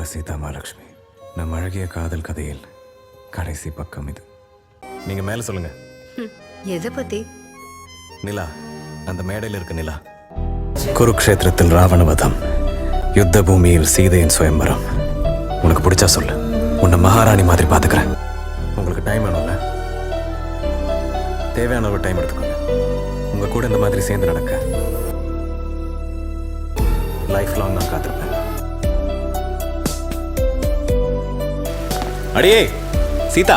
வரல சீதா மகாலட்சுமி. நம் அழகிய காதல் கதையில் கடைசி பக்கம் இது. நீங்க மேல சொல்லுங்க. எதை பத்தி? நிலா, அந்த மேடையில் இருக்க நிலா. குருக்ஷேத்திரத்தில் ராவணவதம், யுத்த பூமியில் சீதையின் சுயம்பரம். உனக்கு பிடிச்சா சொல்லு, உன்னை மகாராணி மாதிரி பாத்துக்கிறேன். உங்களுக்கு டைம் வேணும்ல, தேவையான ஒரு டைம் எடுத்துக்கோங்க. உங்க கூட இந்த மாதிரி சேர்ந்து நடக்க லைஃப் லாங் நான் காத்திருப்பேன். அடியே சீதா.